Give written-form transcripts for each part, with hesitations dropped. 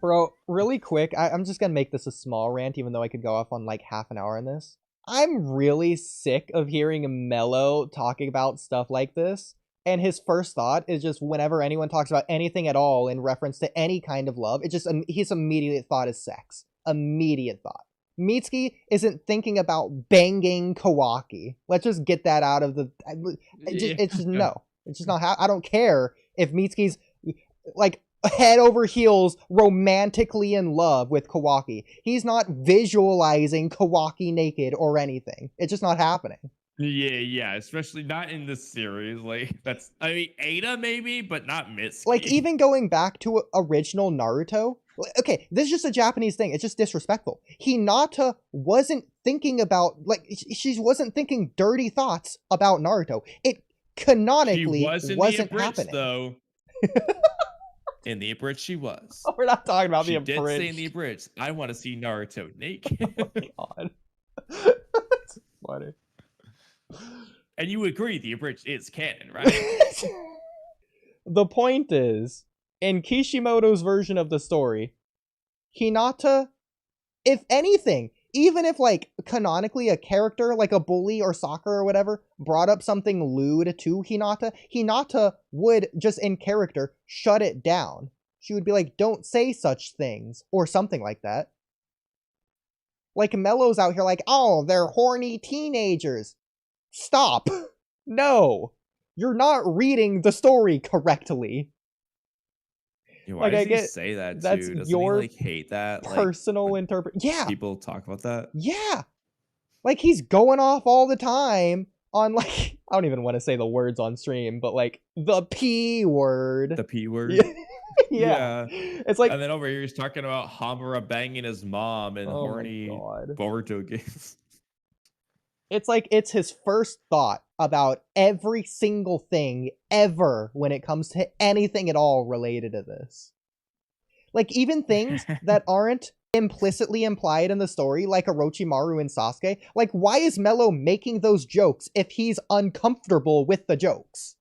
Bro, really quick, I'm just gonna make this a small rant, even though I could go off on like half an hour on this. I'm really sick of hearing Mello talking about stuff like this, and his first thought is just whenever anyone talks about anything at all in reference to any kind of love, it just his immediate thought is sex. Immediate thought. Mitsuki isn't thinking about banging Kawaki. Let's just get that out of the. It's just no. It's just not how. I don't care if Mitsuki's like head over heels romantically in love with Kawaki. He's not visualizing Kawaki naked or anything. It's just not happening. Yeah, especially not in this series. Like I mean, Ada maybe, but not Mitsuki. Like even going back to original Naruto. Okay, this is just a Japanese thing. It's just disrespectful. Hinata wasn't thinking about she wasn't thinking dirty thoughts about Naruto. It canonically wasn't happening. Though. In the abridged, she was. Oh, we're not talking about the abridged. She did say in the abridged, I want to see Naruto naked. Oh my god. That's funny. And you agree the abridged is canon, right? The point is, in Kishimoto's version of the story, Hinata, if anything, even if like canonically a character like a bully or Sakura or whatever brought up something lewd to Hinata, Hinata would just in character shut it down. She would be like, don't say such things or something like that. Like Mello's out here like, oh, they're horny teenagers. Stop. No. You're not reading the story correctly. Why does he say that, that's too? Doesn't your he, like, hate that? Personal interpretation. Yeah. People talk about that? Yeah. Like, he's going off all the time on, like, I don't even want to say the words on stream, but, like, the P word. The P word? Yeah. It's like... And then over here, he's talking about Hamura banging his mom and horny Boruto games. It's like it's his first thought about every single thing ever when it comes to anything at all related to this. Like, even things that aren't implicitly implied in the story, like Orochimaru and Sasuke. Like, why is Mello making those jokes if he's uncomfortable with the jokes?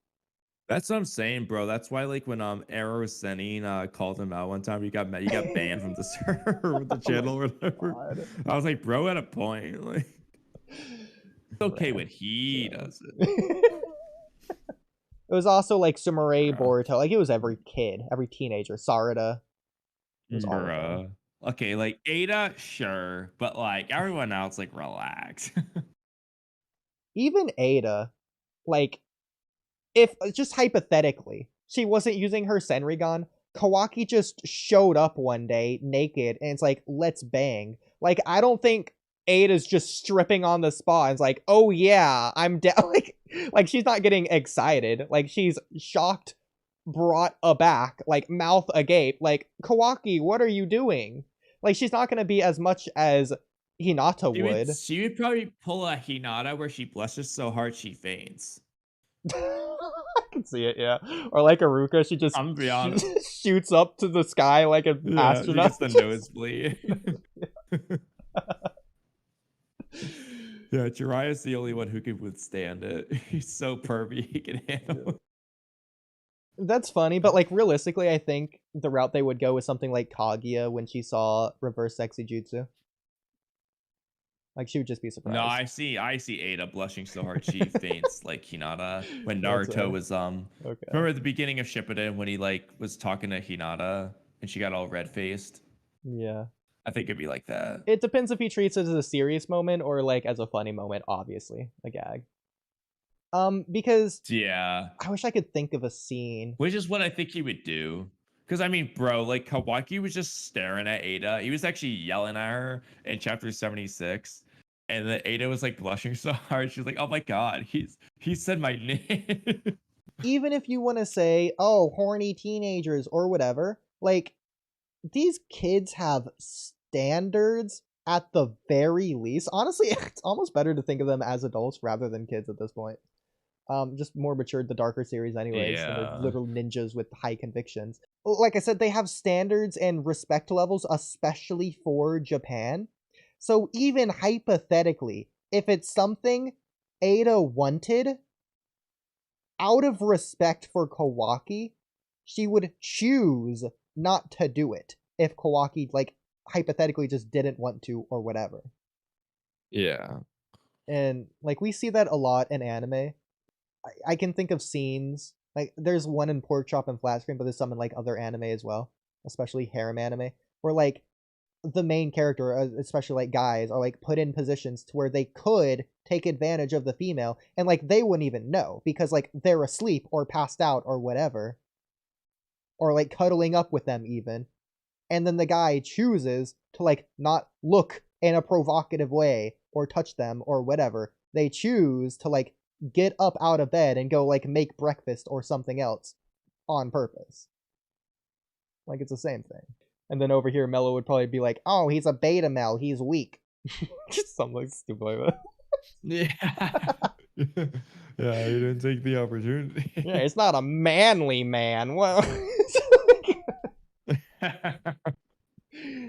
That's what I'm saying, bro. That's why, like, when Arrow Sennin called him out one time, you got banned from the server, the channel, or whatever. I was like, bro, at a point, like... It's okay when he does it. It was also like Sumire, Boruto. Like, it was every kid, every teenager. Sarada. It was all okay, like Ada, sure, but like everyone else, like, relax. Even Ada, like, if just hypothetically she wasn't using her Senrigan, Kawaki just showed up one day naked and it's like, let's bang. Like, I don't think Ada's just stripping on the spot and it's like, oh yeah, I'm down. Like she's not getting excited. Like, she's shocked, brought aback, like mouth agape, like, Kawaki, what are you doing? Like, she's not gonna be as much as Hinata would. She would probably pull a Hinata where she blushes so hard she faints. I can see it, yeah. Or like Aruka, she just shoots up to the sky like an astronaut. She gets the nosebleed. Yeah, Jiraiya's the only one who can withstand it. He's so pervy, he can handle it. That's funny, but like realistically, I think the route they would go is something like Kaguya when she saw reverse sexy jutsu. Like, she would just be surprised. No, I see Ada blushing so hard she faints like Hinata when Naruto was remember at the beginning of Shippuden when he like was talking to Hinata and she got all red faced? Yeah. I think it'd be like that. It depends if he treats it as a serious moment or like as a funny moment, obviously. A gag. Because yeah, I wish I could think of a scene. Which is what I think he would do. Because, I mean, bro, like, Kawaki was just staring at Ada. He was actually yelling at her in chapter 76. And then Ada was, like, blushing so hard. She was like, oh, my God, he said my name. Even if you want to say, oh, horny teenagers or whatever, like, these kids have standards at the very least. Honestly, it's almost better to think of them as adults rather than kids at this point. Just more matured, the darker series anyways. Yeah. And they're little ninjas with high convictions. Like I said, they have standards and respect levels, especially for Japan. So even hypothetically, if it's something Ada wanted, out of respect for Kawaki, she would choose not to do it. if Kawaki like hypothetically just didn't want to or whatever. Yeah. And like we see that a lot in anime. I can think of scenes like there's one in Pork Chop and Flat Screen, but there's some in like other anime as well, especially harem anime, where like the main character, especially like guys, are like put in positions to where they could take advantage of the female, and like they wouldn't even know because like they're asleep or passed out or whatever, or like cuddling up with them even, and then the guy chooses to like not look in a provocative way or touch them or whatever. They choose to like get up out of bed and go like make breakfast or something else on purpose. Like it's the same thing. And then over here, Mello would probably be like, "Oh, he's a beta male. He's weak." Just something like stupid like that. Yeah. Yeah, he didn't take the opportunity. Yeah, it's not a manly man. Well,